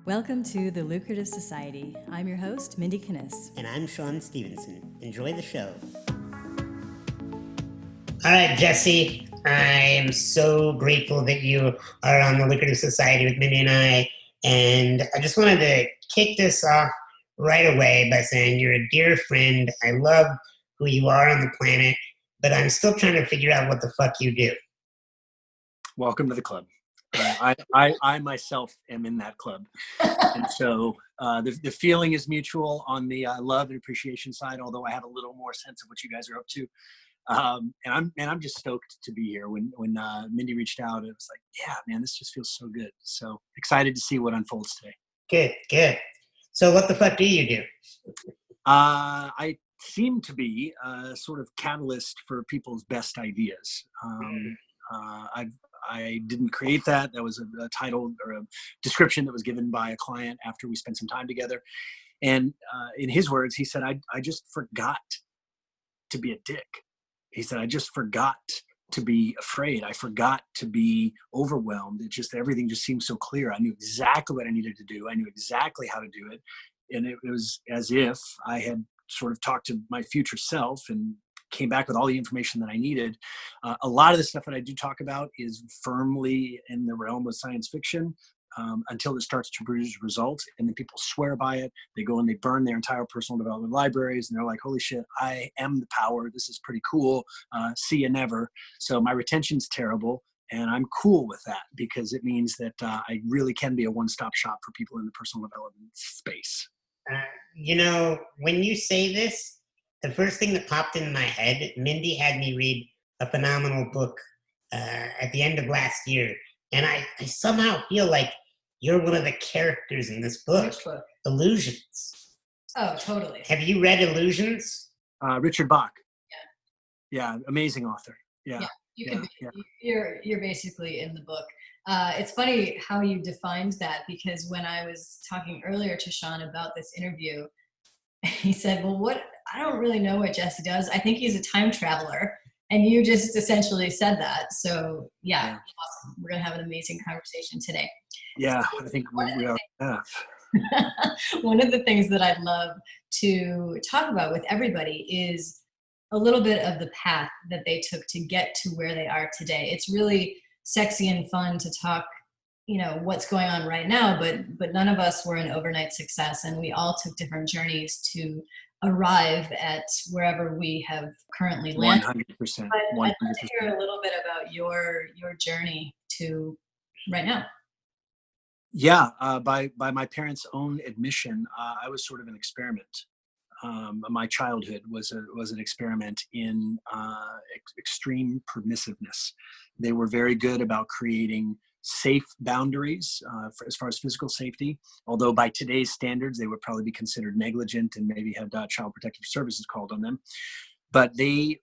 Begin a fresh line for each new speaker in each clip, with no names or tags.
Welcome to The Lucrative Society. I'm your host, Mindy Kinnis.
And I'm Sean Stevenson. Enjoy the show. All right, Jesse, I am so grateful that you are on The Lucrative Society with Mindy and I. And I just wanted to kick this off right away by saying you're a dear friend. I love who you are on the planet, but I'm still trying to figure out what the fuck you do.
Welcome to the club. I myself am in that club. And so the feeling is mutual on the love and appreciation side, although I have a little more sense of what you guys are up to. And I'm just stoked to be here. When Mindy reached out, it was like, yeah, man, this just feels so good. So excited to see what unfolds today.
Good. So what the fuck do you do?
I seem to be a sort of catalyst for people's best ideas. I didn't create that. That was a title or a description that was given by a client after we spent some time together. And in his words, he said, I just forgot to be a dick. He said, I just forgot to be afraid. I forgot to be overwhelmed. It just, everything just seemed so clear. I knew exactly what I needed to do. I knew exactly how to do it. And it was as if I had sort of talked to my future self and came back with all the information that I needed. A lot of the stuff that I do talk about is firmly in the realm of science fiction until it starts to produce results. And then people swear by it. They go and they burn their entire personal development libraries. And they're like, holy shit, I am the power. This is pretty cool. See you never. So my retention's terrible. And I'm cool with that because it means that I really can be a one-stop shop for people in the personal development space.
When you say this, the first thing that popped in my head, Mindy had me read a phenomenal book at the end of last year. And I somehow feel like you're one of the characters in this book.
Which book?
Illusions.
Oh, totally.
Have you read Illusions?
Richard Bach.
Yeah.
Yeah, amazing author. Yeah.
You're basically in the book. It's funny how you defined that, because when I was talking earlier to Sean about this interview, he said, well, I don't really know what Jesse does. I think he's a time traveler. And you just essentially said that. So yeah. Awesome. We're going to have an amazing conversation today.
Yeah, I think we are.
One of the things that I'd love to talk about with everybody is a little bit of the path that they took to get to where they are today. It's really sexy and fun to talk, what's going on right now, but none of us were an overnight success, and we all took different journeys to arrive at wherever we have currently landed.
100%.
I'd like to hear a little bit about your journey to right now.
Yeah, by my parents' own admission, I was sort of an experiment. My childhood was an experiment in extreme permissiveness. They were very good about creating safe boundaries as far as physical safety, although by today's standards, they would probably be considered negligent and maybe had Child Protective Services called on them. But I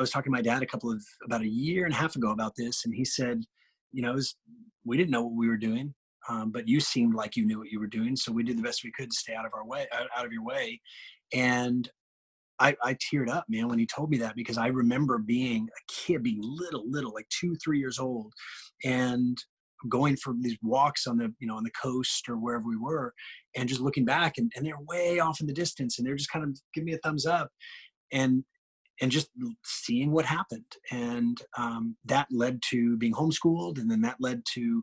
was talking to my dad about a year and a half ago about this, and he said, we didn't know what we were doing. But you seemed like you knew what you were doing, so we did the best we could to stay out of your way. And I teared up, man, when he told me that, because I remember being a kid, being little, like 2-3 years old, and going for these walks on the coast or wherever we were, and just looking back, and they're way off in the distance, and they're just kind of giving me a thumbs up, and just seeing what happened. And that led to being homeschooled, and then that led to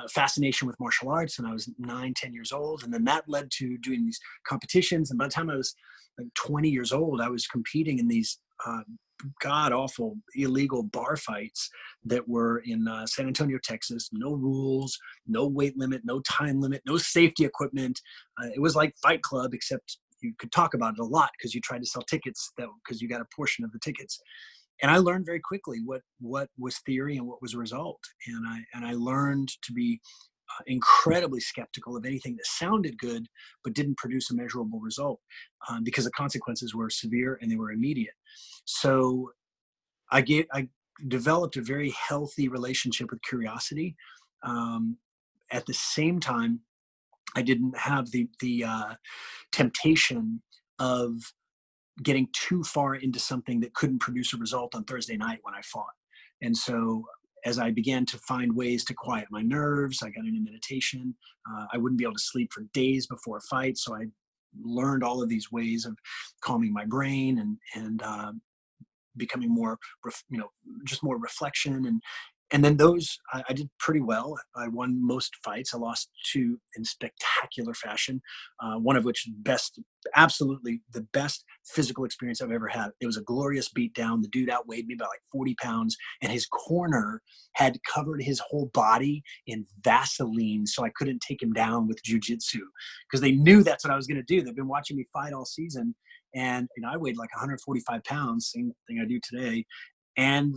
fascination with martial arts, and I was 9-10 years old, and then that led to doing these competitions. And by the time I was like 20 years old, I was competing in these god awful illegal bar fights that were in San Antonio, Texas. No rules, no weight limit, no time limit, no safety equipment. It was like Fight Club, except you could talk about it a lot because you tried to sell tickets because you got a portion of the tickets. And I learned very quickly what was theory and what was a result. And I learned to be incredibly skeptical of anything that sounded good but didn't produce a measurable result, because the consequences were severe and they were immediate. So I developed a very healthy relationship with curiosity. At the same time, I didn't have the temptation of getting too far into something that couldn't produce a result on Thursday night when I fought. And so as I began to find ways to quiet my nerves, I got into meditation. I wouldn't be able to sleep for days before a fight, so I learned all of these ways of calming my brain and becoming more, just more reflection. And then those, I did pretty well. I won most fights. I lost two in spectacular fashion, one of which absolutely the best physical experience I've ever had. It was a glorious beatdown. The dude outweighed me by like 40 pounds, and his corner had covered his whole body in Vaseline, so I couldn't take him down with jujitsu, because they knew that's what I was going to do. They've been watching me fight all season, and I weighed like 145 pounds, same thing I do today. And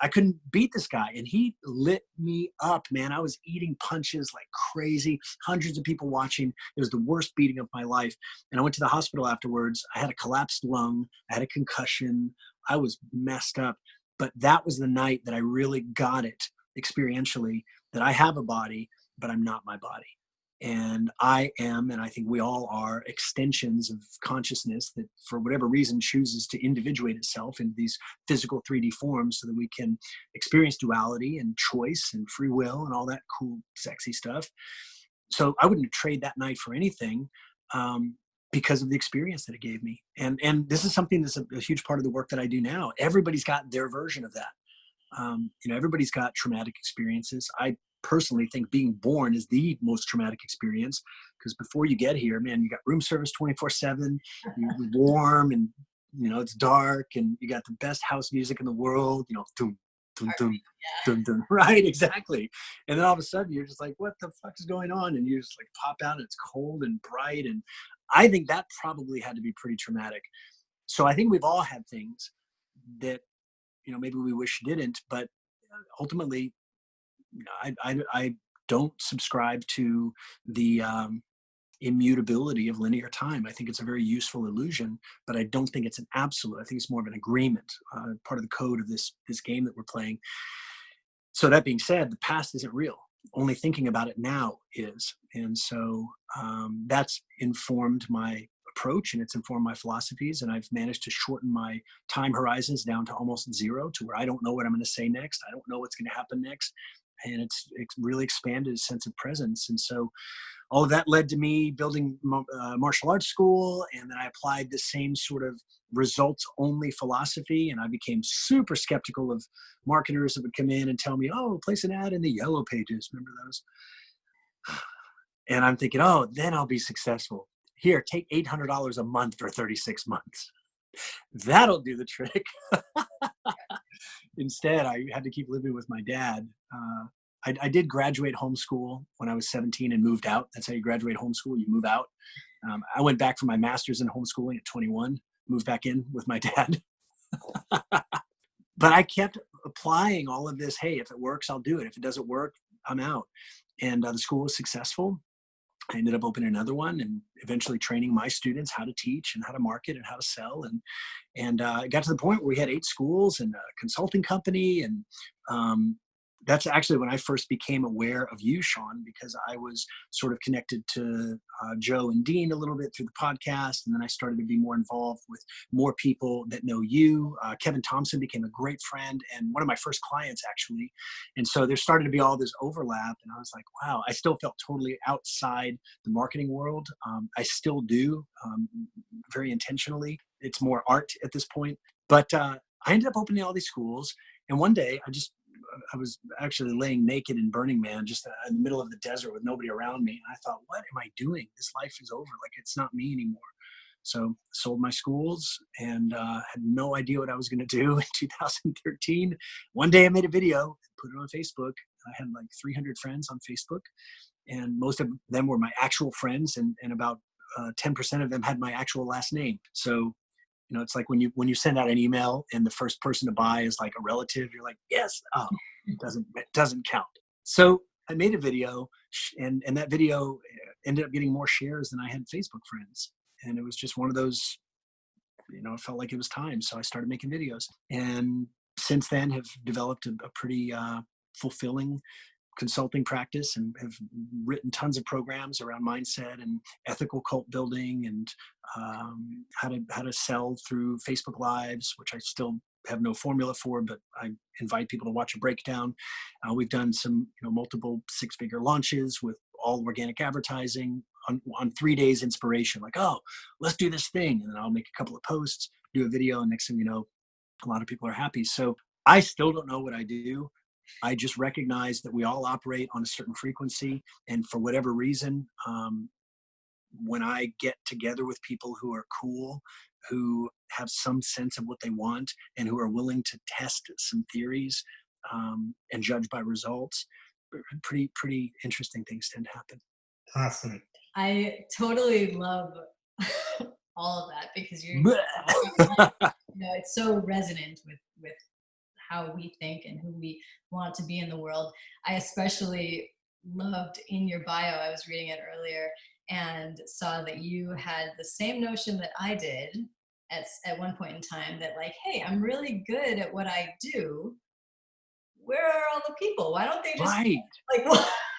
I couldn't beat this guy, and he lit me up, man. I was eating punches like crazy, hundreds of people watching. It was the worst beating of my life. And I went to the hospital afterwards. I had a collapsed lung. I had a concussion. I was messed up. But that was the night that I really got it experientially, that I have a body, but I'm not my body. And I am, and I think we all are, extensions of consciousness that for whatever reason chooses to individuate itself into these physical 3D forms so that we can experience duality and choice and free will and all that cool, sexy stuff. So I wouldn't trade that night for anything, because of the experience that it gave me. And this is something that's a huge part of the work that I do now. Everybody's got their version of that. Everybody's got traumatic experiences. I personally think being born is the most traumatic experience, because before you get here, man, you got room service 24/7, you're warm, and it's dark, and you got the best house music in the world, dum, dum, dum, dum, dum, right, exactly. And then all of a sudden you're just like, what the fuck is going on? And you just like pop out and it's cold and bright. And I think that probably had to be pretty traumatic. So I think we've all had things that maybe we wish didn't, but ultimately, I don't subscribe to the immutability of linear time. I think it's a very useful illusion, but I don't think it's an absolute. I think it's more of an agreement, part of the code of this game that we're playing. So that being said, the past isn't real. Only thinking about it now is. And so that's informed my approach, and it's informed my philosophies, and I've managed to shorten my time horizons down to almost zero, to where I don't know what I'm going to say next. I don't know what's going to happen next. And it's really expanded a sense of presence. And so all of that led to me building martial arts school. And then I applied the same sort of results only philosophy. And I became super skeptical of marketers that would come in and tell me, oh, place an ad in the Yellow Pages. Remember those? And I'm thinking, oh, then I'll be successful. Here, take $800 a month for 36 months. That'll do the trick. Instead, I had to keep living with my dad. I did graduate homeschool when I was 17 and moved out. That's how you graduate homeschool. You move out. I went back for my master's in homeschooling at 21, moved back in with my dad. But I kept applying all of this. Hey, if it works, I'll do it. If it doesn't work, I'm out. And the school was successful. I ended up opening another one and eventually training my students how to teach and how to market and how to sell. And it got to the point where we had 8 schools and a consulting company. And that's actually when I first became aware of you, Sean, because I was sort of connected to Joe and Dean a little bit through the podcast. And then I started to be more involved with more people that know you. Kevin Thompson became a great friend and one of my first clients, actually. And so there started to be all this overlap. And I was like, wow, I still felt totally outside the marketing world. I still do, very intentionally. It's more art at this point. But I ended up opening all these schools. And one day I was actually laying naked in Burning Man, just in the middle of the desert with nobody around me. And I thought, what am I doing? This life is over. Like, it's not me anymore. So sold my schools and had no idea what I was going to do in 2013. One day I made a video, put it on Facebook. I had like 300 friends on Facebook, and most of them were my actual friends. And about 10% of them had my actual last name. So it's like when you send out an email and the first person to buy is like a relative, you're like, yes, oh, it doesn't count. So I made a video, and that video ended up getting more shares than I had Facebook friends. And it was just one of those, it felt like it was time. So I started making videos, and since then have developed a pretty fulfilling consulting practice, and have written tons of programs around mindset and ethical cult building, and how to sell through Facebook Lives, which I still have no formula for, but I invite people to watch a breakdown. We've done some, multiple 6-figure launches with all organic advertising on 3 days inspiration. Like, oh, let's do this thing. And then I'll make a couple of posts, do a video. And next thing you know, a lot of people are happy. So I still don't know what I do. I just recognize that we all operate on a certain frequency. And for whatever reason, when I get together with people who are cool, who have some sense of what they want, and who are willing to test some theories and judge by results, pretty interesting things tend to happen.
Awesome.
I totally love all of that because it's so resonant with how we think and who we want to be in the world. I especially loved in your bio, I was reading it earlier, and saw that you had the same notion that I did at one point in time, that like, hey, I'm really good at what I do. Where are all the people? Why don't they just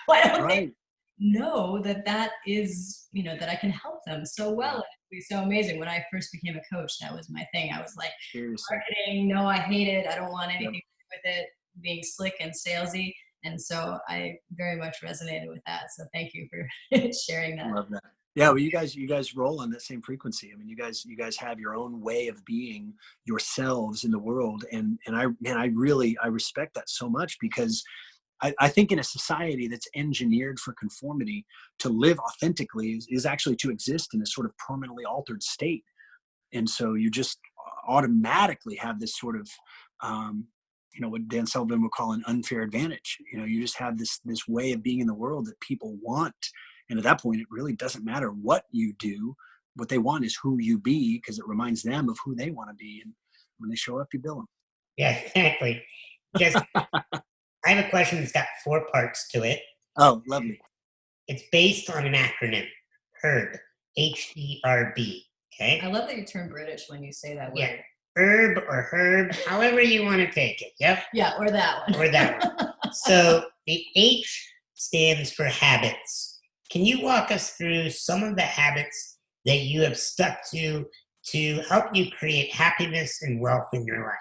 why don't they know that is, that I can help them so well? And it'd be so amazing. When I first became a coach, that was my thing. I was like, marketing, no, I hate it. I don't want anything to do with it, being slick and salesy. And so I very much resonated with that. So thank you for sharing that.
I love that. Yeah, well, you guys roll on that same frequency. I mean, you guys have your own way of being yourselves in the world, and I really respect that so much, because I think in a society that's engineered for conformity, to live authentically is actually to exist in a sort of permanently altered state, and so you just automatically have this sort of what Dan Sullivan would call an unfair advantage. You just have this way of being in the world that people want. And at that point, it really doesn't matter what you do. What they want is who you be, because it reminds them of who they want to be. And when they show up, you bill them.
Yeah, exactly. Just, I have a question that's got 4 parts to it.
Oh, lovely.
It's based on an acronym, HERB, H-E-R-B. Okay.
I love that you turn British when you say that word.
Yeah. Herb or herb, however you want to take it. Yep.
Yeah, or that one.
Or that one. So the H stands for habits. Can you walk us through some of the habits that you have stuck to help you create happiness and wealth in your life?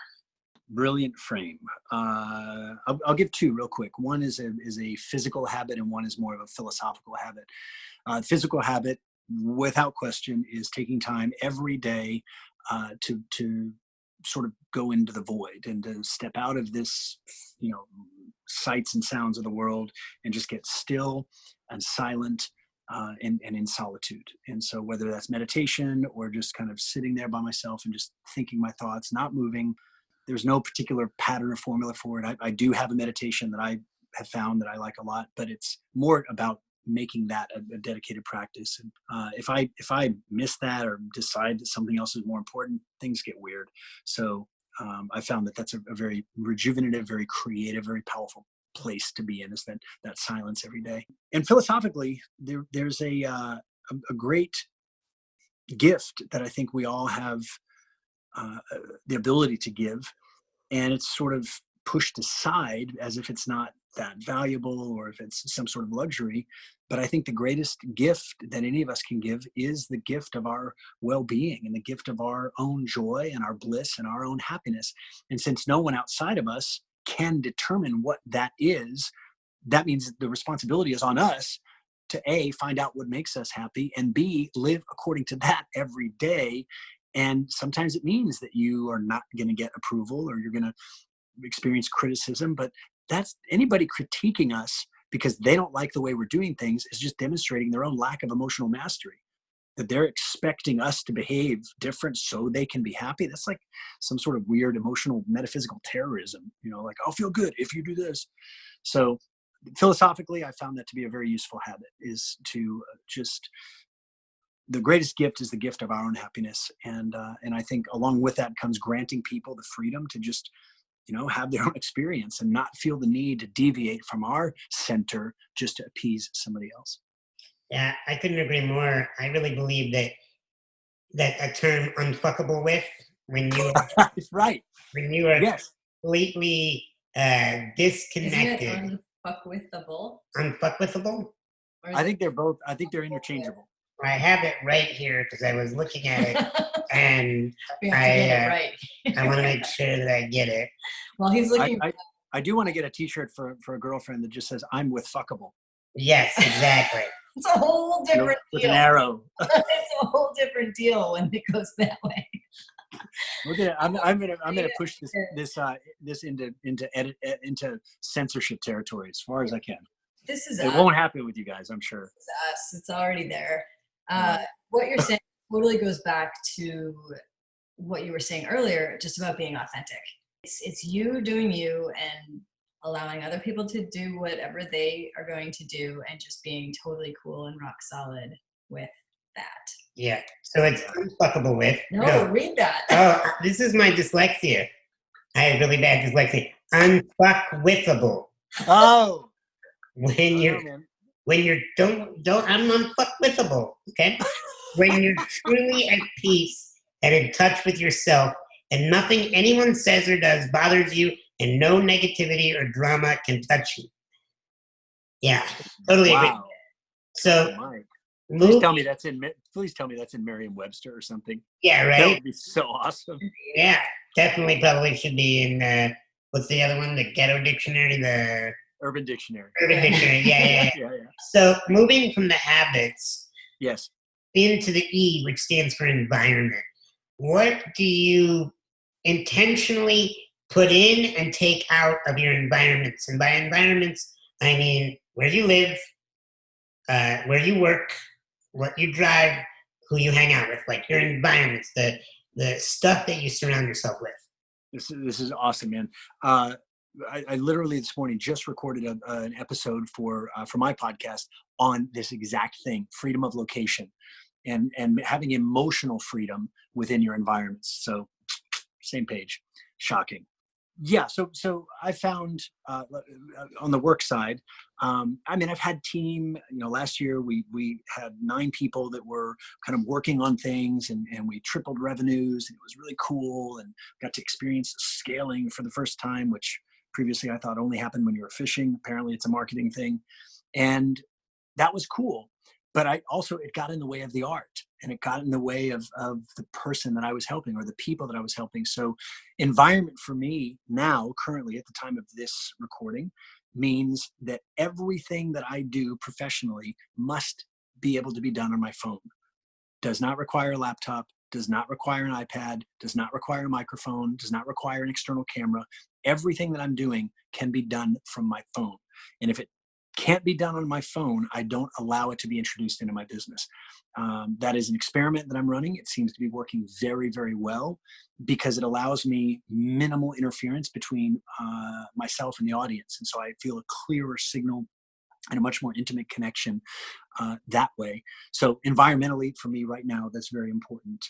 Brilliant frame. I'll give 2 real quick. One is a physical habit, and one is more of a philosophical habit. Physical habit, without question, is taking time every day to sort of go into the void and to step out of this, sights and sounds of the world, and just get still and silent and in solitude. And so whether that's meditation or just kind of sitting there by myself and just thinking my thoughts, not moving, there's no particular pattern or formula for it. I do have a meditation that I have found that I like a lot, but it's more about making that a dedicated practice. And if I miss that or decide that something else is more important, things get weird. So I found that that's a very rejuvenative, very creative, very powerful place to be in, is that silence every day. And philosophically, there's a great gift that I think we all have the ability to give, and it's sort of pushed aside as if it's not that valuable or if it's some sort of luxury. But I think the greatest gift that any of us can give is the gift of our well-being and the gift of our own joy and our bliss and our own happiness. And since no one outside of us can determine what that is, that means the responsibility is on us to A, find out what makes us happy, and B, live according to that every day. And sometimes it means that you are not going to get approval, or you're going to experience criticism, but that's anybody critiquing us because they don't like the way we're doing things is just demonstrating their own lack of emotional mastery, that they're expecting us to behave different so they can be happy. That's like some sort of weird emotional metaphysical terrorism, like, I'll feel good if you do this. So philosophically, I found that to be a very useful habit, is to just, the greatest gift is the gift of our own happiness. And I think along with that comes granting people the freedom to just, have their own experience and not feel the need to deviate from our center just to appease somebody else.
Yeah, I couldn't agree more. I really believe that a term "unfuckable with," when you are
right,
when you are
yes,
completely disconnected.
Isn't it unfuckwithable?
Unfuckwithable?
I think they're both. I think they're interchangeable.
I have it right here because I was looking at it, and
We have to get it right.
I want to make sure that I get it.
Well, he's looking.
I do want to get a T-shirt for a girlfriend that just says "I'm with Fuckable."
Yes, exactly.
It's a whole different
with
deal.
an arrow.
It's a whole different deal when it goes that way.
I'm gonna push this into censorship territory as far as I can.
This is
it won't happen with you guys, I'm sure.
This is us. It's already there. What you're saying totally goes back to what you were saying earlier, just about being authentic. It's you doing you and allowing other people to do whatever they are going to do and just being totally cool and rock solid with that.
Yeah. So it's unfuckable with.
No, read that.
Oh, this is my dyslexia. I have really bad dyslexia. Unfuckwithable.
Oh.
When you're I'm unfuckwithable. Okay. When you're truly at peace and in touch with yourself, and nothing anyone says or does bothers you, and no negativity or drama can touch you. Yeah, totally agree. So,
please tell me that's in Merriam-Webster or something.
Yeah, right.
That would be so awesome.
Yeah, definitely, probably should be in what's the other one? The Ghetto Dictionary, the
Urban Dictionary.
Urban Dictionary. Yeah. So, moving from the habits.
Yes.
Into the E, which stands for environment. What do you intentionally put in and take out of your environments? And by environments, I mean where you live, where you work, what you drive, who you hang out with, like your environments, the stuff that you surround yourself with.
This is awesome, man. I literally this morning just recorded an episode for my podcast on this exact thing, freedom of location, and having emotional freedom within your environments. So same page. Shocking. Yeah. So I found on the work side, I've had team, last year we had 9 people that were kind of working on things and we tripled revenues, and it was really cool, and got to experience scaling for the first time, which previously I thought only happened when you were fishing. Apparently it's a marketing thing. And that was cool. But it got in the way of the art, and it got in the way of the person that I was helping, or the people that I was helping. So environment for me now, currently at the time of this recording, means that everything that I do professionally must be able to be done on my phone. Does not require a laptop, does not require an iPad, does not require a microphone, does not require an external camera. Everything that I'm doing can be done from my phone. And if it can't be done on my phone, I don't allow it to be introduced into my business. That is an experiment that I'm running. It seems to be working very, very well, because it allows me minimal interference between myself and the audience. And so I feel a clearer signal and a much more intimate connection that way. So environmentally, for me right now, that's very important.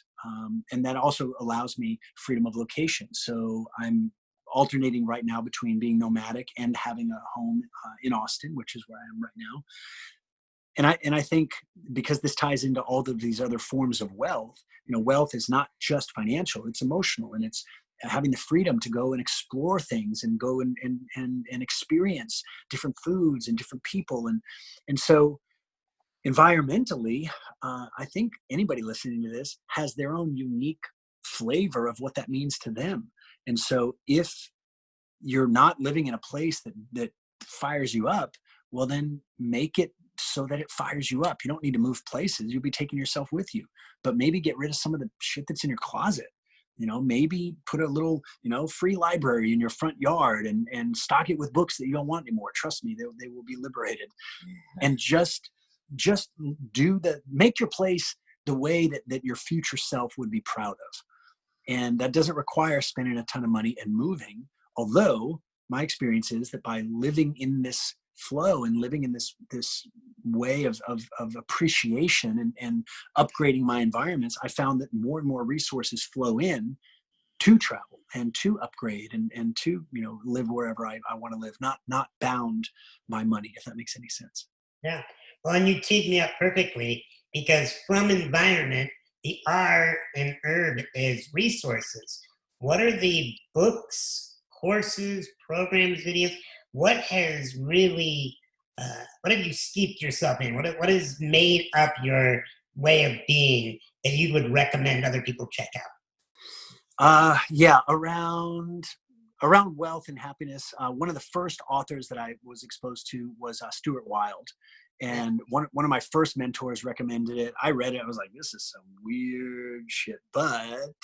And that also allows me freedom of location. So I'm alternating right now between being nomadic and having a home in Austin, which is where I am right now. And I think because this ties into all of these other forms of wealth, wealth is not just financial, it's emotional, and it's having the freedom to go and explore things and go and experience different foods and different people. And so environmentally, I think anybody listening to this has their own unique flavor of what that means to them. And so if you're not living in a place that fires you up, well, then make it so that it fires you up. You don't need to move places. You'll be taking yourself with you. But maybe get rid of some of the shit that's in your closet. Maybe put a little, free library in your front yard and stock it with books that you don't want anymore. Trust me, they will be liberated. And just make your place the way that your future self would be proud of. And that doesn't require spending a ton of money and moving. Although my experience is that by living in this flow and living in this way of appreciation and upgrading my environments, I found that more and more resources flow in to travel and to upgrade and to, live wherever I want to live, not bound by money, if that makes any sense.
Yeah. Well, and you teed me up perfectly, because from environment, the R in herb is resources. What are the books, courses, programs, videos? What has really, what have you steeped yourself in? What has made up your way of being that you would recommend other people check out?
Yeah, around wealth and happiness. One of the first authors that I was exposed to was Stuart Wilde. And one of my first mentors recommended it. I read it. I was like, this is some weird shit, but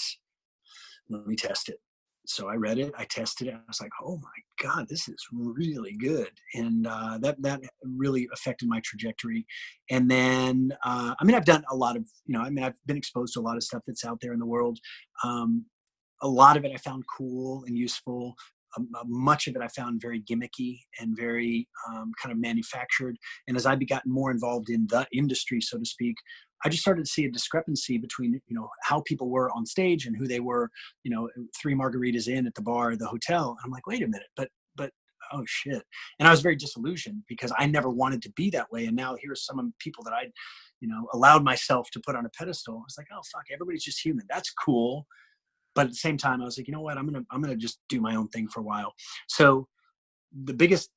let me test it. So I read it. I tested it. I was like, oh my God, this is really good. And that really affected my trajectory. And then, I've done a lot of, I've been exposed to a lot of stuff that's out there in the world. A lot of it I found cool and useful. Much of it I found very gimmicky and very kind of manufactured. And as I gotten more involved in the industry, so to speak, I just started to see a discrepancy between, how people were on stage and who they were, 3 margaritas in at the bar or the hotel. And I'm like, wait a minute, but oh shit. And I was very disillusioned because I never wanted to be that way. And now here's some of the people that I, allowed myself to put on a pedestal. I was like, oh fuck, everybody's just human. That's cool. But at the same time, I was like, you know what? I'm gonna just do my own thing for a while. So the biggest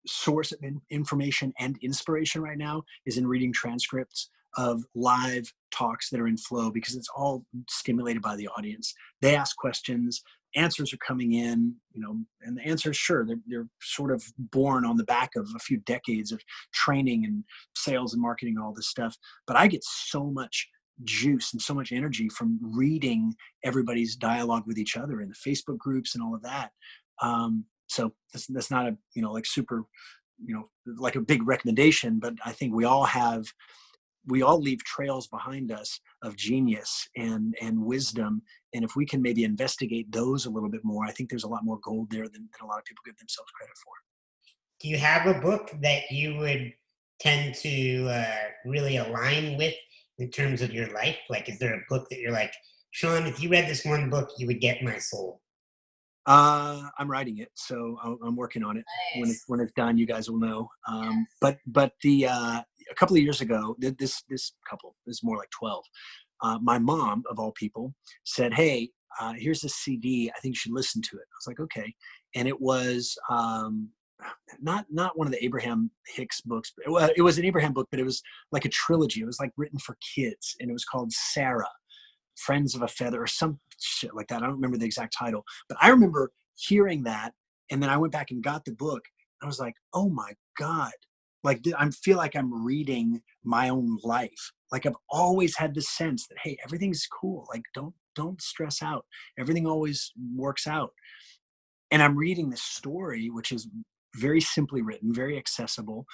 source of information and inspiration right now is in reading transcripts of live talks that are in flow, because it's all stimulated by the audience. They ask questions, answers are coming in, and the answers, sure, they're sort of born on the back of a few decades of training and sales and marketing, all this stuff. But I get so much juice and so much energy from reading everybody's dialogue with each other in the Facebook groups and all of that. So that's not a, like super, like a big recommendation, but I think we all leave trails behind us of genius and wisdom. And if we can maybe investigate those a little bit more, I think there's a lot more gold there than a lot of people give themselves credit for.
Do you have a book that you would tend to really align with in terms of your life? Like, is there a book that you're like, Sean, if you read this one book, you would get my soul?
I'm writing it, so I'm working on it. Nice. When it's done, you guys will know. But a couple of years ago, this is more like 12. My mom, of all people, said, "Hey, here's a CD. I think you should listen to it." I was like, "Okay," and it was not one of the Abraham Hicks books. It was an Abraham book, but it was like a trilogy. It was like written for kids, and it was called Sarah, Friends of a Feather, or some shit like that. I don't remember the exact title, but I remember hearing that. And then I went back and got the book. I was like, oh my God. Like, I feel like I'm reading my own life. Like, I've always had this sense that, hey, everything's cool. Like, don't stress out. Everything always works out. And I'm reading this story, which is very simply written, very accessible.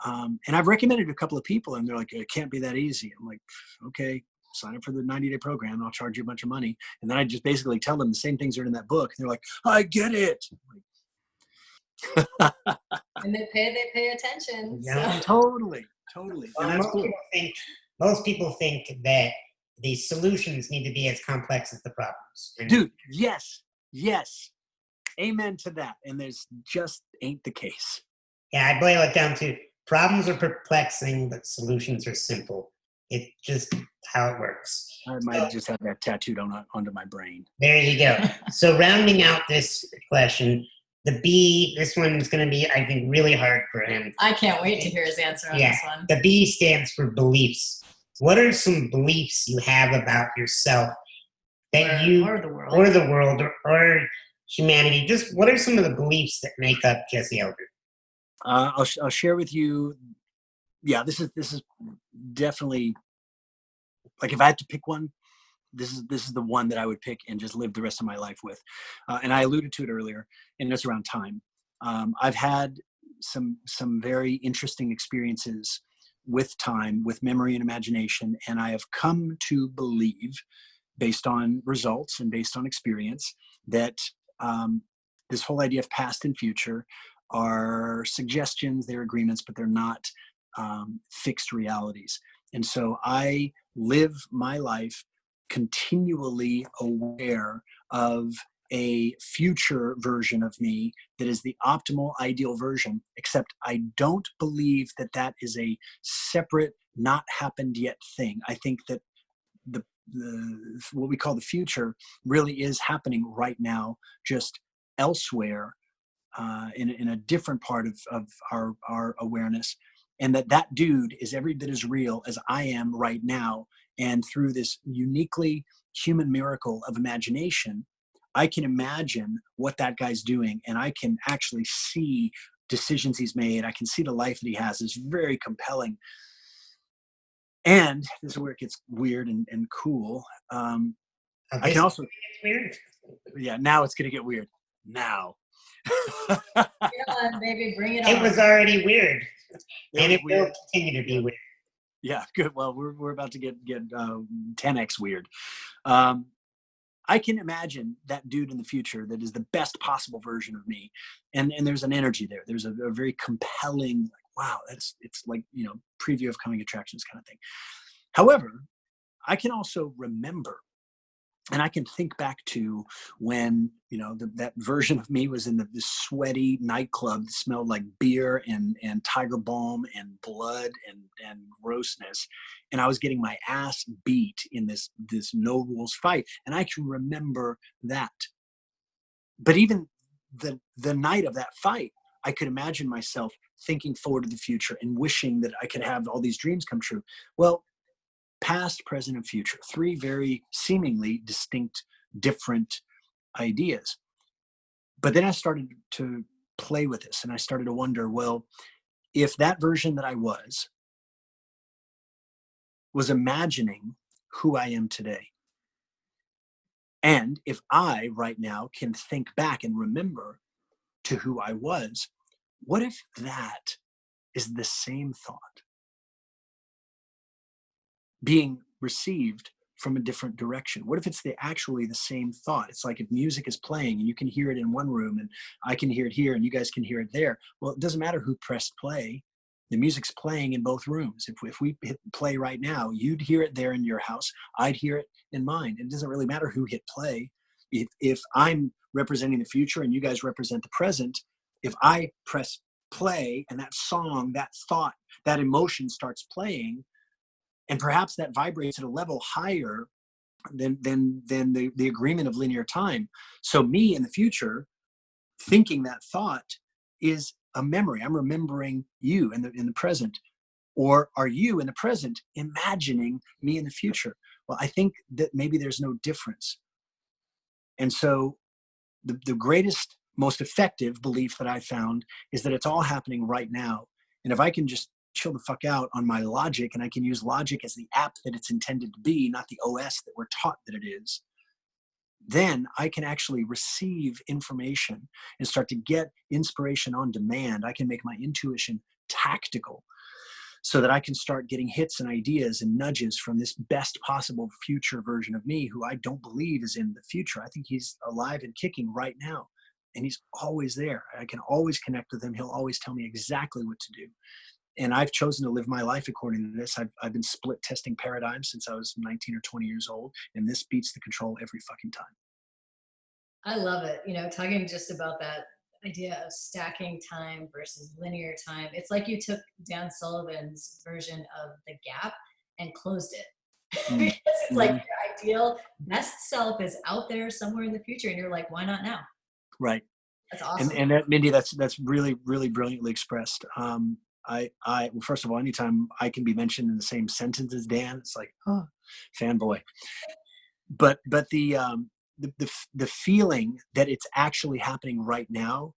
And I've recommended it to a couple of people, and they're like, it can't be that easy. I'm like, okay, sign up for the 90-day program and I'll charge you a bunch of money. And then I just basically tell them the same things are in that book. And they're like, I get it.
And they pay attention.
Yeah, so. Totally.
Well, and most people think that the solutions need to be as complex as the problems.
Dude, yes. Amen to that. And there's just ain't the case.
Yeah, I boil it down to problems are perplexing, but solutions are simple. It's just how it works.
I might just have that tattooed onto my brain.
There you go. So rounding out this question, the B, this one's going to be, I think, really hard for him.
I can't wait to hear his answer on this one.
The B stands for beliefs. What are some beliefs you have about yourself that or the world, or humanity? Just what are some of the beliefs that make up Jesse Elder?
I'll share with you. Yeah, this is definitely, like, if I had to pick one, this is the one that I would pick and just live the rest of my life with. And I alluded to it earlier, and it's around time. I've had some very interesting experiences with time, with memory and imagination, and I have come to believe, based on results and based on experience, that this whole idea of past and future are suggestions, they're agreements, but they're not fixed realities. And so I live my life continually aware of a future version of me that is the optimal, ideal version, except I don't believe that that is a separate, not happened yet thing. I think that the what we call the future really is happening right now, just elsewhere, in a different part of our awareness. and that dude is every bit as real as I am right now. And through this uniquely human miracle of imagination, I can imagine what that guy's doing, and I can actually see decisions he's made. I can see the life that he has. It's very compelling. And this is where it gets weird and cool. I can also,
it's weird.
yeah, now it's going to get weird. Now.
Get on, baby, bring it on.
It was already weird. And it
weird.
will continue to be weird.
Yeah, good. Well, we're about to get 10x weird. I can imagine that dude in the future that is the best possible version of me, and there's an energy there. There's a very compelling, like, wow, it's like, you know, preview of coming attractions kind of thing. However, I can also remember, and I can think back to when, you know, that version of me was in this sweaty nightclub that smelled like beer and Tiger Balm and blood and grossness. And I was getting my ass beat in this no rules fight. And I can remember that. But even the night of that fight, I could imagine myself thinking forward to the future and wishing that I could have all these dreams come true. Well, past, present, and future, three very seemingly distinct, different ideas. But then I started to play with this, and I started to wonder, well, if that version that I was imagining who I am today, and if I right now can think back and remember to who I was, what if that is the same thought being received from a different direction? What if it's actually the same thought? It's like if music is playing and you can hear it in one room and I can hear it here and you guys can hear it there. Well, it doesn't matter who pressed play. The music's playing in both rooms. If we hit play right now, you'd hear it there in your house. I'd hear it in mine. It doesn't really matter who hit play. If I'm representing the future and you guys represent the present, if I press play and that song, that thought, that emotion starts playing, and perhaps that vibrates at a level higher than the agreement of linear time. So me in the future, thinking that thought is a memory. I'm remembering you in the present. Or are you in the present imagining me in the future? Well, I think that maybe there's no difference. And so the greatest, most effective belief that I found is that it's all happening right now. And if I can just chill the fuck out on my logic, and I can use logic as the app that it's intended to be, not the OS that we're taught that it is, then I can actually receive information and start to get inspiration on demand. I can make my intuition tactical so that I can start getting hits and ideas and nudges from this best possible future version of me, who I don't believe is in the future. I think he's alive and kicking right now. And he's always there. I can always connect with him. He'll always tell me exactly what to do. And I've chosen to live my life according to this. I've been split testing paradigms since I was 19 or 20 years old, and this beats the control every fucking time.
I love it. You know, talking just about that idea of stacking time versus linear time. It's like you took Dan Sullivan's version of The Gap and closed it. Because it's like your ideal best self is out there somewhere in the future, and you're like, why not now?
Right.
That's awesome.
And that, Mindy, that's really, really brilliantly expressed. Well, first of all, anytime I can be mentioned in the same sentence as Dan, it's like, oh, fanboy. But the feeling that it's actually happening right now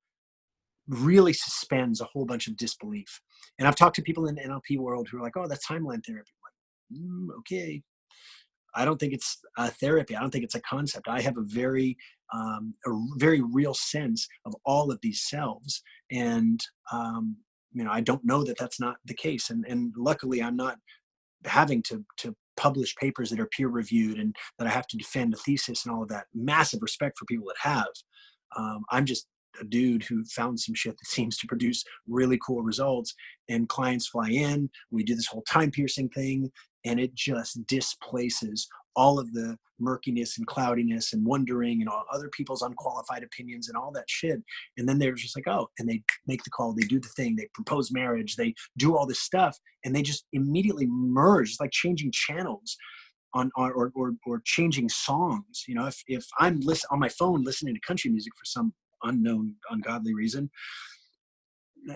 really suspends a whole bunch of disbelief. And I've talked to people in the NLP world who are like, oh, that's timeline therapy. I'm like, okay. I don't think it's a therapy. I don't think it's a concept. I have a very real sense of all of these selves. And, you know, I don't know that that's not the case. And luckily I'm not having to publish papers that are peer reviewed and that I have to defend a thesis and all of that. Massive respect for people that have. I'm just a dude who found some shit that seems to produce really cool results, and clients fly in, we do this whole time piercing thing, and it just displaces all of the murkiness and cloudiness and wondering and all other people's unqualified opinions and all that shit. And then they're just like, oh, and they make the call, they do the thing, they propose marriage, they do all this stuff, and they just immediately merge. It's like changing channels or changing songs. You know, if I'm on my phone listening to country music for some unknown, ungodly reason,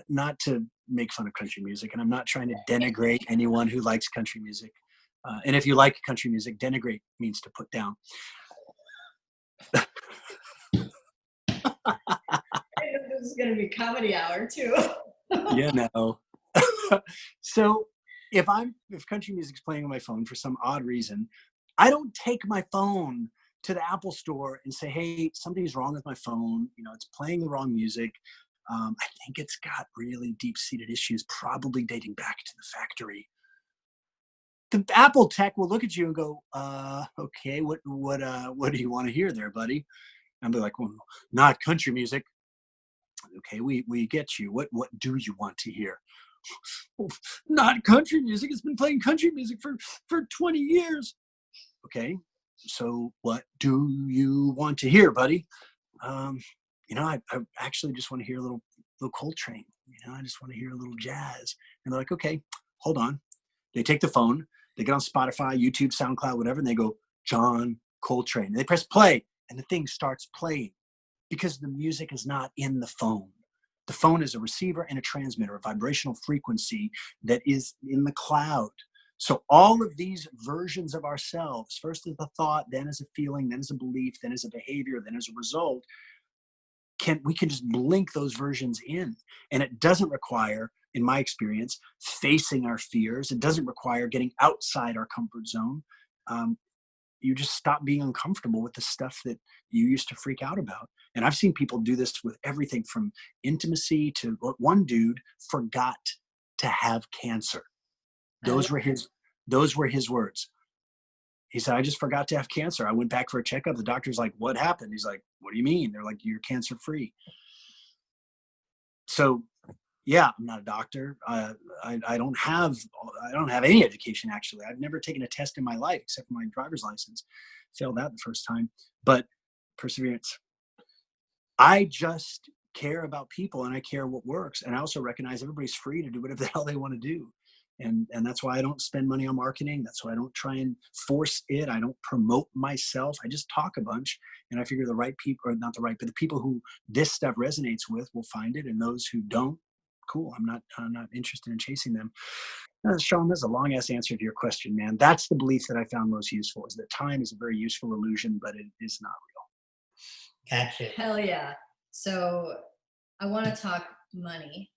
not to make fun of country music, and I'm not trying to denigrate anyone who likes country music. And if you like country music, denigrate means to put down.
This is going to be comedy hour too.
Yeah, no. So if country music's playing on my phone for some odd reason, I don't take my phone to the Apple store and say, hey, something's wrong with my phone. It's playing the wrong music. I think it's got really deep-seated issues, probably dating back to the factory. The Apple tech will look at you and go, okay, what do you want to hear there, buddy? And be like, well, not country music. Okay, we get you. What do you want to hear? Not country music. It's been playing country music for 20 years. Okay, so what do you want to hear, buddy? I actually just want to hear a little Coltrane. I just want to hear a little jazz. And they're like, okay, hold on. They take the phone, they get on Spotify, YouTube, SoundCloud, whatever, and they go, John Coltrane. And they press play, and the thing starts playing because the music is not in the phone. The phone is a receiver and a transmitter, a vibrational frequency that is in the cloud. So all of these versions of ourselves, first as a thought, then as a feeling, then as a belief, then as a behavior, then as a result, we can just blink those versions in. And it doesn't require, in my experience, facing our fears. It doesn't require getting outside our comfort zone. You just stop being uncomfortable with the stuff that you used to freak out about. And I've seen people do this with everything from intimacy to what one dude forgot to have cancer. Those were his words. He said, I just forgot to have cancer. I went back for a checkup. The doctor's like, what happened? He's like, what do you mean? They're like, you're cancer free. So yeah, I'm not a doctor. I don't have any education, actually. I've never taken a test in my life except for my driver's license. Failed that the first time, but perseverance. I just care about people and I care what works. And I also recognize everybody's free to do whatever the hell they want to do. And that's why I don't spend money on marketing. That's why I don't try and force it. I don't promote myself. I just talk a bunch, and I figure the right people, or not the right, but the people who this stuff resonates with will find it, and those who don't, cool. I'm not interested in chasing them. Sean, that's a long ass answer to your question, man. That's the belief that I found most useful, is that time is a very useful illusion, but it is not real.
Gotcha.
Hell yeah. So I want to talk money.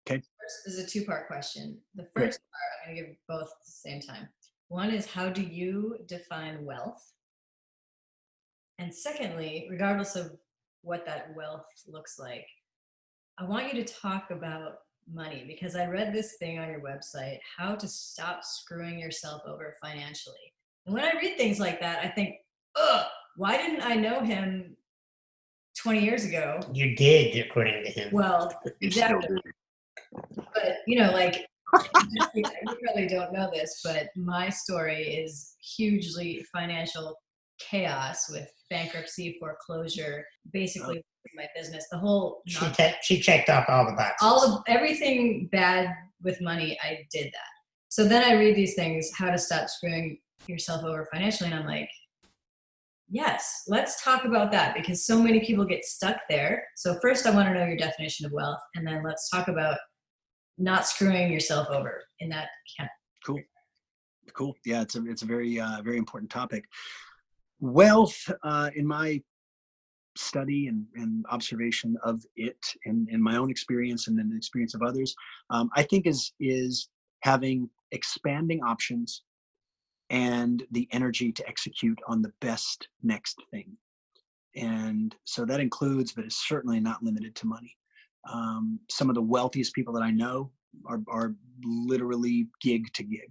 Okay.
First is a two-part question. The first part, I'm going to give both at the same time. One is, how do you define wealth? And secondly, regardless of what that wealth looks like, I want you to talk about money, because I read this thing on your website, how to stop screwing yourself over financially. And when I read things like that, I think, ugh, why didn't I know him 20 years ago?
You did, according to him.
Well, exactly. But, you probably don't know this, but my story is hugely financial chaos with bankruptcy, foreclosure, basically my business, the whole.
She checked off all the boxes.
Everything bad with money, I did that. So then I read these things, how to stop screwing yourself over financially, and I'm like, yes, let's talk about that, because so many people get stuck there. So first I want to know your definition of wealth, and then let's talk about not screwing yourself over in that camp.
Cool. Yeah, it's a very very important topic. Wealth, in my study and observation of it, and in my own experience and then the experience of others, I think is having expanding options and the energy to execute on the best next thing. And so that includes, but is certainly not limited to, money. Some of the wealthiest people that I know are literally gig to gig.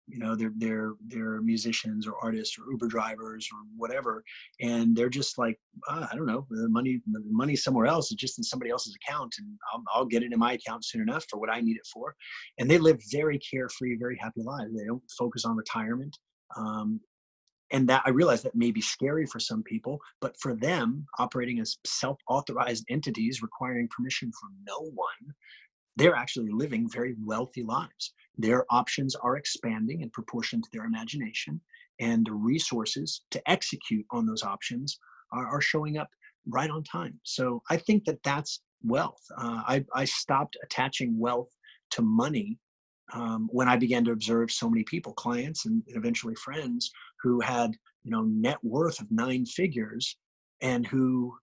They're musicians or artists or Uber drivers or whatever, and they're just like, I don't know, the money's somewhere else. It's just in somebody else's account, and I'll get it in my account soon enough for what I need it for. And they live very carefree, very happy lives. They don't focus on retirement. And that, I realize that may be scary for some people, but for them, operating as self-authorized entities requiring permission from no one, they're actually living very wealthy lives. Their options are expanding in proportion to their imagination, and the resources to execute on those options are showing up right on time. So I think that that's wealth. I stopped attaching wealth to money when I began to observe so many people, clients and eventually friends who had, net worth of 9 figures and who,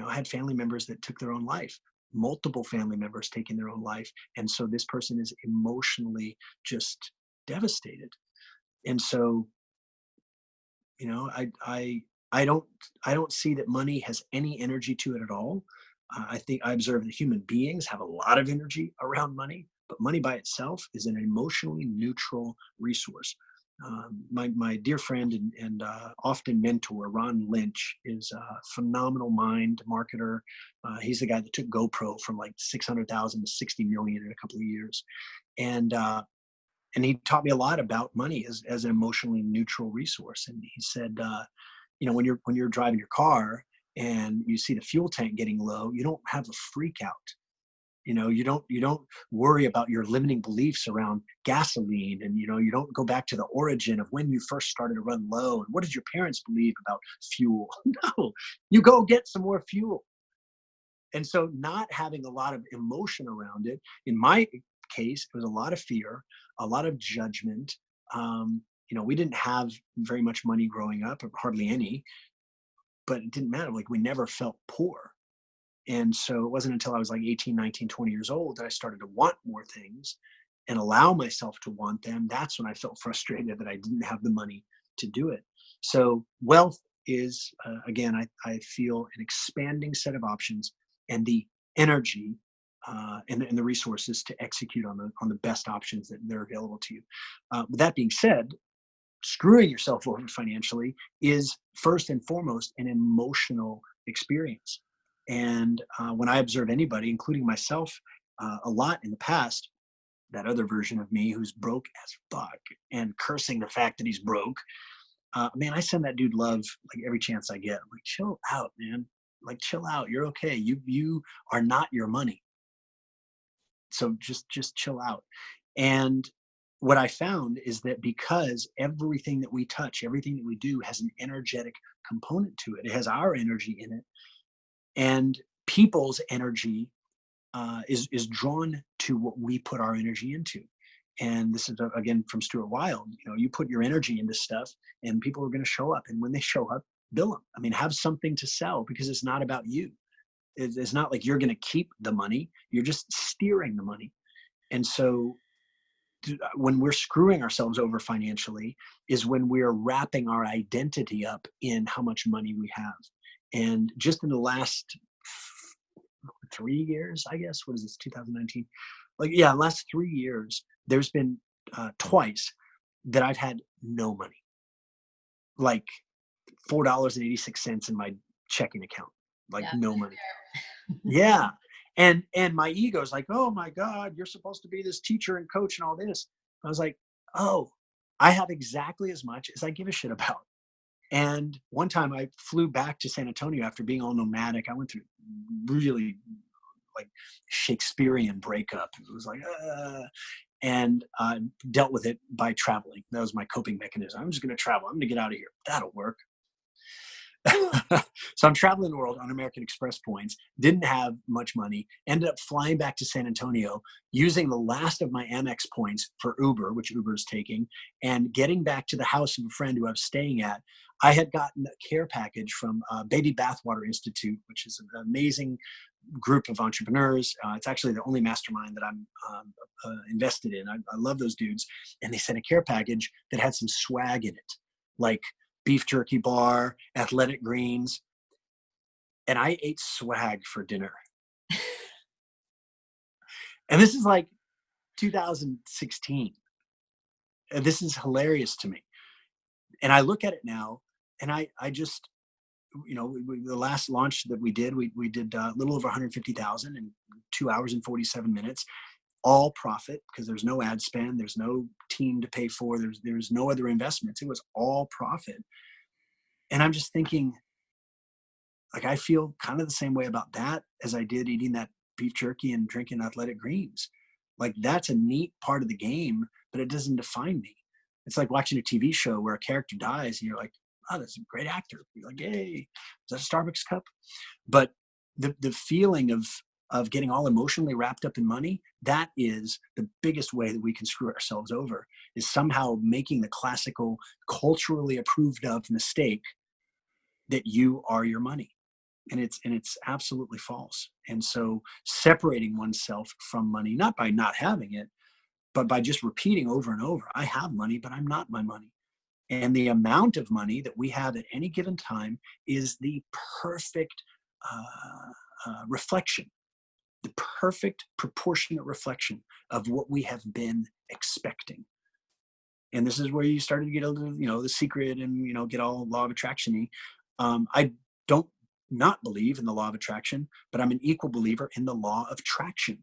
had family members that took their own life, multiple family members taking their own life. And so this person is emotionally just devastated. And so, I don't see that money has any energy to it at all. I think I observe that human beings have a lot of energy around money, but money by itself is an emotionally neutral resource. My dear friend and often mentor, Ron Lynch, is a phenomenal mind marketer. He's the guy that took GoPro from like 600,000 to 60 million in a couple of years. And he taught me a lot about money as an emotionally neutral resource. And he said, when you're driving your car and you see the fuel tank getting low, you don't have a freak out. You don't worry about your limiting beliefs around gasoline, and you don't go back to the origin of when you first started to run low and what did your parents believe about fuel. No, you go get some more fuel. And so not having a lot of emotion around it, in my case, it was a lot of fear, a lot of judgment. We didn't have very much money growing up, or hardly any, but it didn't matter. Like, we never felt poor. And so it wasn't until I was like 18, 19, 20 years old that I started to want more things and allow myself to want them. That's when I felt frustrated that I didn't have the money to do it. So wealth is, again, I feel an expanding set of options and the energy and the resources to execute on the best options that are available to you. With that being said, screwing yourself over financially is first and foremost an emotional experience. And when I observe anybody, including myself, a lot in the past, that other version of me who's broke as fuck and cursing the fact that he's broke, man, I send that dude love like every chance I get. I'm like, chill out, man. Like, chill out. You're okay. You are not your money. So just chill out. And what I found is that because everything that we touch, everything that we do has an energetic component to it. It has our energy in it. And people's energy is drawn to what we put our energy into. And this is, again, from Stuart Wilde. You put your energy into stuff and people are going to show up. And when they show up, bill them. I mean, have something to sell, because it's not about you. It's not like you're going to keep the money. You're just steering the money. And so when we're screwing ourselves over financially is when we're wrapping our identity up in how much money we have. And just in the last 3 years, I guess, what is this, 2019? Last 3 years, there's been twice that I've had no money, like $4.86 in my checking account, like no money. Yeah. And my ego's like, oh my God, you're supposed to be this teacher and coach and all this. I was like, oh, I have exactly as much as I give a shit about. And one time I flew back to San Antonio after being all nomadic. I went through really like Shakespearean breakup. It was like, and dealt with it by traveling. That was my coping mechanism. I'm just going to travel. I'm going to get out of here. That'll work. So I'm traveling the world on American Express points, didn't have much money, ended up flying back to San Antonio, using the last of my Amex points for Uber, which Uber is taking, and getting back to the house of a friend who I was staying at. I had gotten a care package from Baby Bathwater Institute, which is an amazing group of entrepreneurs. It's actually the only mastermind that I'm invested in. I love those dudes. And they sent a care package that had some swag in it, like beef jerky bar, athletic greens. And I ate swag for dinner. And this is like 2016. And this is hilarious to me. And I look at it now and I just, the last launch that we did a little over 150,000 in 2 hours and 47 minutes, all profit, because there's no ad spend, there's no team to pay for, there's no other investments. It was all profit. And I'm just thinking, like, I feel kind of the same way about that as I did eating that beef jerky and drinking athletic greens. Like, that's a neat part of the game, but it doesn't define me. It's like watching a TV show where a character dies and you're like, oh, that's a great actor. You're like, hey, is that a Starbucks cup? But the feeling of of getting all emotionally wrapped up in money, that is the biggest way that we can screw ourselves over, is somehow making the classical, culturally approved of mistake that you are your money. And it's absolutely false. And so separating oneself from money, not by not having it, but by just repeating over and over, I have money, but I'm not my money. And the amount of money that we have at any given time is the perfect reflection, the perfect proportionate reflection of what we have been expecting. And this is where you started to get a little, the secret and, get all law of attraction-y. I don't not believe in the law of attraction, but I'm an equal believer in the law of traction.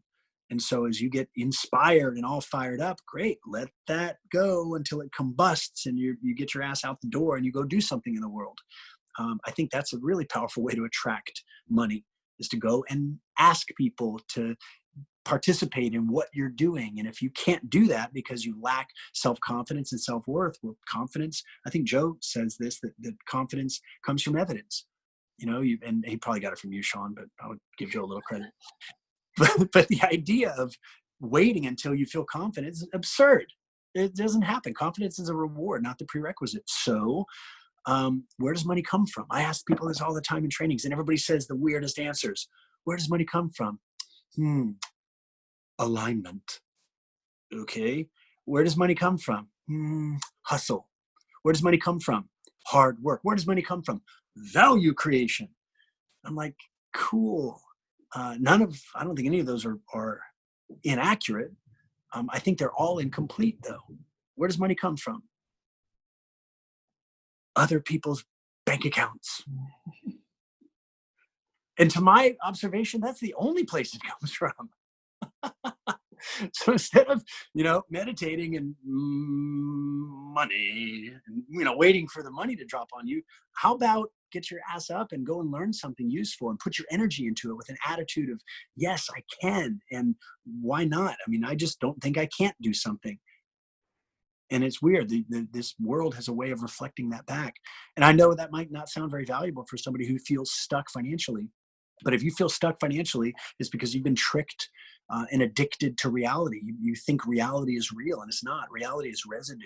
And so as you get inspired and all fired up, great, let that go until it combusts and you get your ass out the door and you go do something in the world. I think that's a really powerful way to attract money, is to go and ask people to participate in what you're doing. And if you can't do that because you lack self-confidence and self-worth, well, confidence, I think Joe says this, that confidence comes from evidence. And he probably got it from you, Sean, but I would give Joe a little credit. But the idea of waiting until you feel confident is absurd. It doesn't happen. Confidence is a reward, not the prerequisite. So where does money come from? I ask people this all the time in trainings, and everybody says the weirdest answers. Where does money come from? Alignment. Okay. Where does money come from? Hustle. Where does money come from? Hard work. Where does money come from? Value creation. I'm like, cool. I don't think any of those are inaccurate. I think they're all incomplete though. Where does money come from? Other people's bank accounts. And to my observation, that's the only place it comes from. So instead of, meditating and money, and, waiting for the money to drop on you, how about get your ass up and go and learn something useful and put your energy into it with an attitude of, yes, I can. And why not? I mean, I just don't think I can't do something. And it's weird. This world has a way of reflecting that back. And I know that might not sound very valuable for somebody who feels stuck financially. But if you feel stuck financially, it's because you've been tricked and addicted to reality. You think reality is real, and it's not. Reality is residue.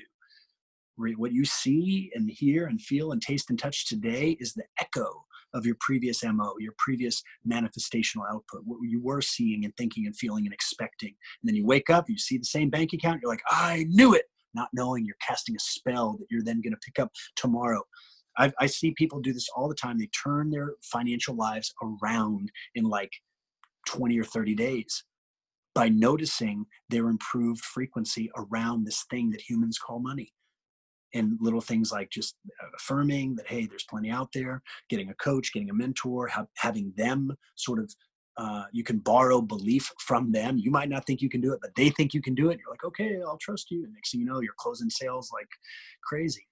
What you see and hear and feel and taste and touch today is the echo of your previous MO, your previous manifestational output, what you were seeing and thinking and feeling and expecting. And then you wake up, you see the same bank account, you're like, I knew it, not knowing you're casting a spell that you're then going to pick up tomorrow. I see people do this all the time. They turn their financial lives around in like 20 or 30 days by noticing their improved frequency around this thing that humans call money. And little things like just affirming that, hey, there's plenty out there, getting a coach, getting a mentor, having them sort of, you can borrow belief from them. You might not think you can do it, but they think you can do it. You're like, okay, I'll trust you. And next thing you know, you're closing sales like crazy.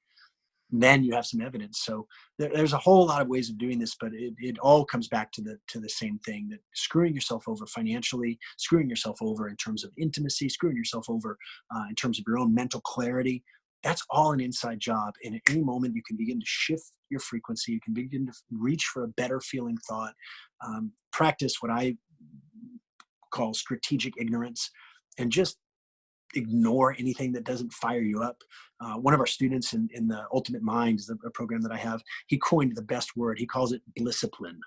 And then you have some evidence. So there's a whole lot of ways of doing this, but it all comes back to the same thing, that screwing yourself over financially, screwing yourself over in terms of intimacy, screwing yourself over in terms of your own mental clarity. That's all an inside job. And at any moment, you can begin to shift your frequency. You can begin to reach for a better feeling thought. Practice what I call strategic ignorance, and just ignore anything that doesn't fire you up. One of our students in the Ultimate Mind, is a program that I have, he coined the best word. He calls it blissipline.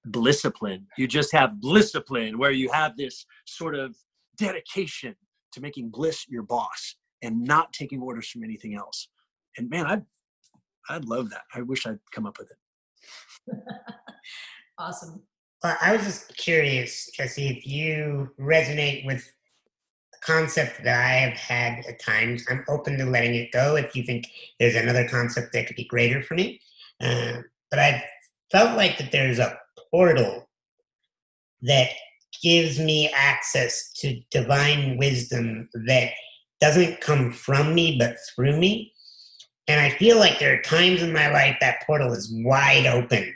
Blissipline. You just have blissipline, where you have this sort of dedication to making bliss your boss and not taking orders from anything else. And man, I'd love that. I wish I'd come up with it.
Awesome.
Well, I was just curious, Jesse, if you resonate with concept that I have had at times. I'm open to letting it go if you think there's another concept that could be greater for me. But I've felt like that there's a portal that gives me access to divine wisdom that doesn't come from me, but through me. And I feel like there are times in my life that portal is wide open.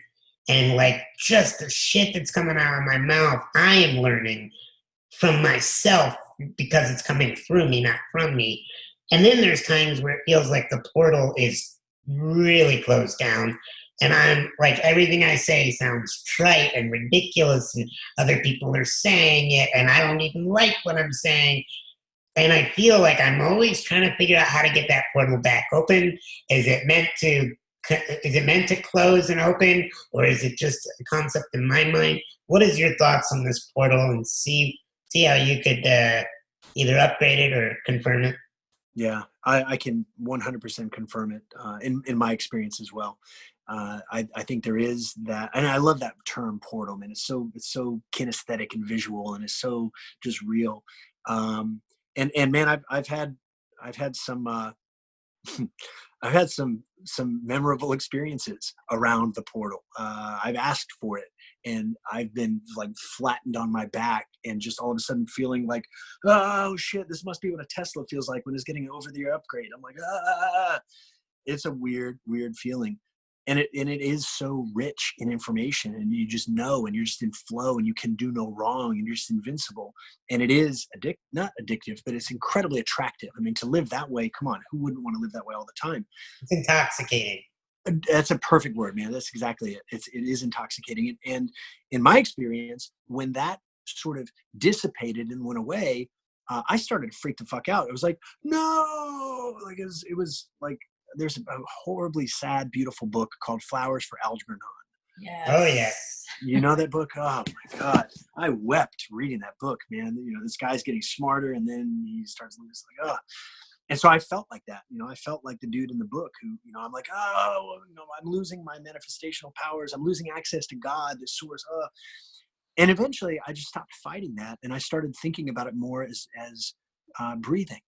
And like just the shit that's coming out of my mouth, I am learning from myself because it's coming through me, not from me. And then there's times where it feels like the portal is really closed down and I'm like, everything I say sounds trite and ridiculous, and other people are saying it, and I don't even like what I'm saying. And I feel like I'm always trying to figure out how to get that portal back open. Is it meant to is it meant to close and open, or is it just a concept in my mind? What is your thoughts on this portal, and see how you could either upgrade it or confirm it?
Yeah, I can 100% confirm it in my experience as well. I think there is that, and I love that term portal, man. It's so kinesthetic and visual, and it's so just real. Um, and man, I've had some I've had some memorable experiences around the portal. I've asked for it, and I've been like flattened on my back, and just all of a sudden feeling like, oh shit, this must be what a Tesla feels like when it's getting an over-the-air upgrade. I'm like, ah, it's a weird feeling. And it is so rich in information, and you just know, and you're just in flow, and you can do no wrong, and you're just invincible. And it is not addictive, but it's incredibly attractive. I mean, to live that way, come on, who wouldn't want to live that way all the time?
It's intoxicating.
That's a perfect word, man. That's exactly it. It is intoxicating. And in my experience, when that sort of dissipated and went away, I started to freak the fuck out. It was like, no, like it was like, there's a horribly sad, beautiful book called Flowers for Algernon.
Yes.
Oh yes.
You know that book? Oh my God. I wept reading that book, man. You know, this guy's getting smarter, and then he starts losing, like, oh. And so I felt like that. You know, I felt like the dude in the book who, you know, I'm like, oh, you know, I'm losing my manifestational powers. I'm losing access to God, the source. And eventually I just stopped fighting that. And I started thinking about it more as breathing.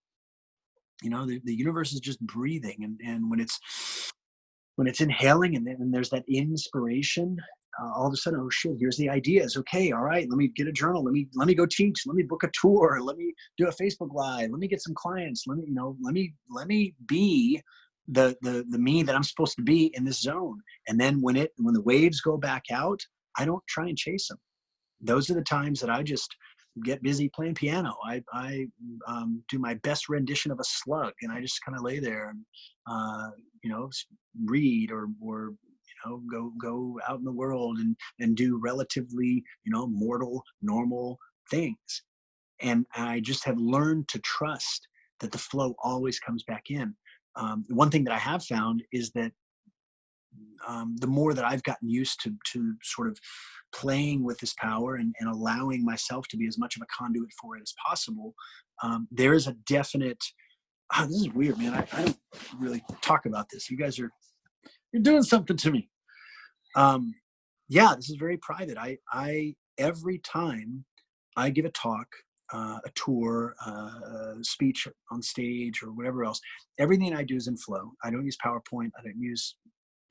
You know, the universe is just breathing. And when it's inhaling, and then there's that inspiration, all of a sudden, oh shit, here's the ideas. Okay, all right, let me get a journal. Let me go teach. Let me book a tour. Let me do a Facebook Live. Let me get some clients. Let me be the me that I'm supposed to be in this zone. And then when the waves go back out, I don't try and chase them. Those are the times that I just get busy playing piano. I do my best rendition of a slug, and I just kind of lay there and you know, read or you know, go out in the world and do relatively, you know, mortal normal things. And I just have learned to trust that the flow always comes back in. One thing that I have found is that the more that I've gotten used to sort of playing with this power and allowing myself to be as much of a conduit for it as possible, there is a definite. Oh, this is weird, man. I don't really talk about this. You guys you're doing something to me. Yeah, this is very private. I every time I give a talk, a tour, a speech on stage, or whatever else, everything I do is in flow. I don't use PowerPoint. I don't use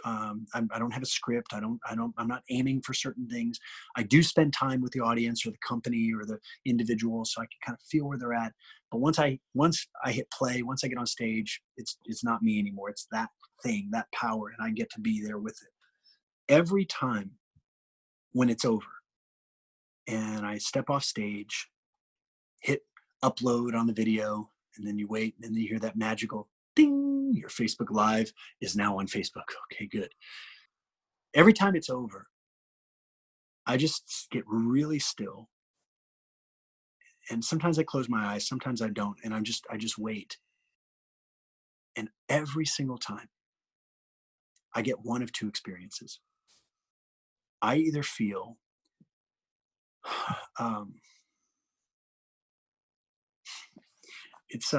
I don't have a script. I'm not aiming for certain things. I do spend time with the audience or the company or the individual, so I can kind of feel where they're at. But once I hit play, once I get on stage, it's not me anymore. It's that thing, that power, and I get to be there with it. Every time when it's over and I step off stage, hit upload on the video, and then you wait, and then you hear that magical ding, your Facebook Live is now on Facebook. Okay, good. Every time it's over, I just get really still. And sometimes I close my eyes, sometimes I don't, and I just wait. And every single time, I get one of two experiences. I either feel um, it's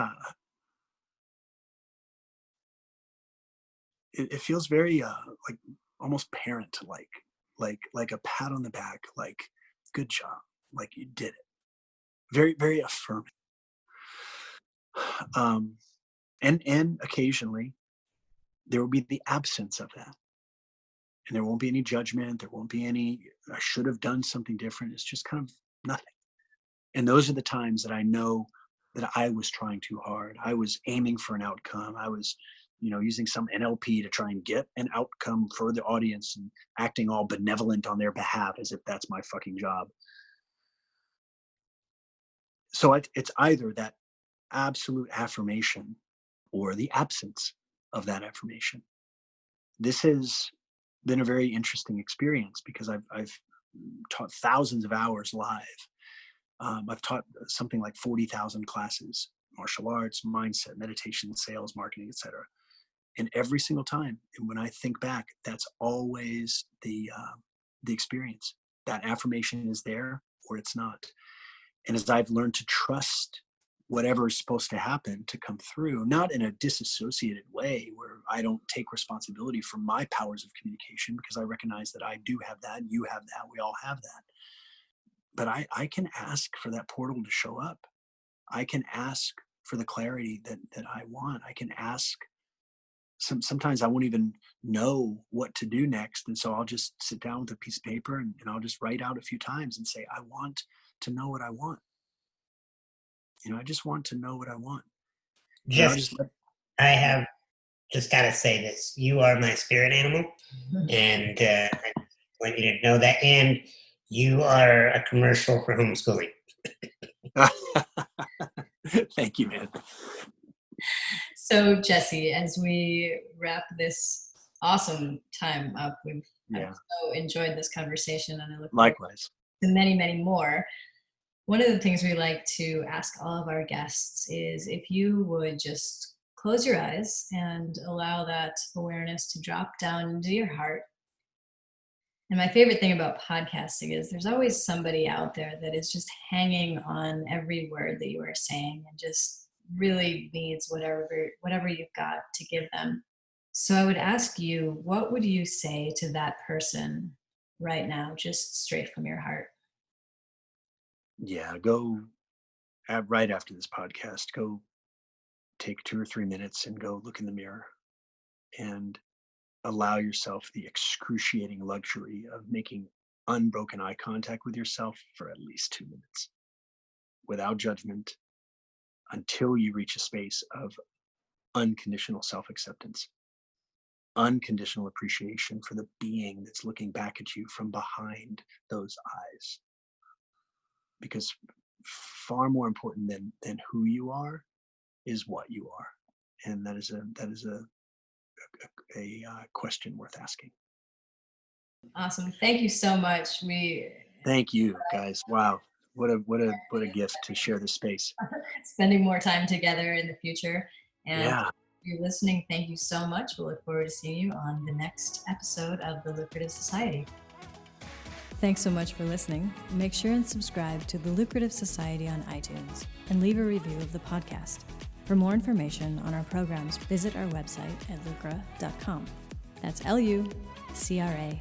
it feels very like almost parent like a pat on the back, like good job, like you did it. Very, very affirming. Um, and occasionally there will be the absence of that, and there won't be any judgment. There won't be any I should have done something different. It's just kind of nothing. And those are the times that I know that I was trying too hard. I was aiming for an outcome. I was, you know, using some NLP to try and get an outcome for the audience and acting all benevolent on their behalf as if that's my fucking job. So it's either that absolute affirmation or the absence of that affirmation. This is been a very interesting experience because I've taught thousands of hours live. I've taught something like 40,000 classes, martial arts, mindset, meditation, sales, marketing, etc. And every single time, and when I think back, that's always the experience. That affirmation is there or it's not. And as I've learned to trust whatever is supposed to happen to come through, not in a disassociated way where I don't take responsibility for my powers of communication, because I recognize that I do have that, you have that, we all have that. But I can ask for that portal to show up. I can ask for the clarity that I want. I can ask. Sometimes I won't even know what to do next. And so I'll just sit down with a piece of paper and I'll just write out a few times and say, I want to know what I want. I just want to know what I want.
I have just got to say this. You are my spirit animal. And I want you to know that. And you are a commercial for homeschooling.
Thank you, man.
So, Jesse, as we wrap this awesome time up, I've so enjoyed this conversation, and I look forward to many, many more. One of the things we like to ask all of our guests is if you would just close your eyes and allow that awareness to drop down into your heart. And my favorite thing about podcasting is there's always somebody out there that is just hanging on every word that you are saying and just really needs whatever you've got to give them. So I would ask you, what would you say to that person right now, just straight from your heart?
Yeah, go right after this podcast, go take 2 or 3 minutes and go look in the mirror and allow yourself the excruciating luxury of making unbroken eye contact with yourself for at least 2 minutes without judgment, until you reach a space of unconditional self-acceptance, unconditional appreciation for the being that's looking back at you from behind those eyes. Because far more important than who you are is what you are. And that is a question worth asking.
Awesome. Thank you so much.
Thank you, guys. Wow. What a gift to share this space.
Spending more time together in the future. And
if
you're listening, thank you so much. We'll look forward to seeing you on the next episode of The Lucrative Society. Thanks so much for listening. Make sure and subscribe to The Lucrative Society on iTunes and leave a review of the podcast. For more information on our programs, visit our website at lucra.com. That's lucra.com.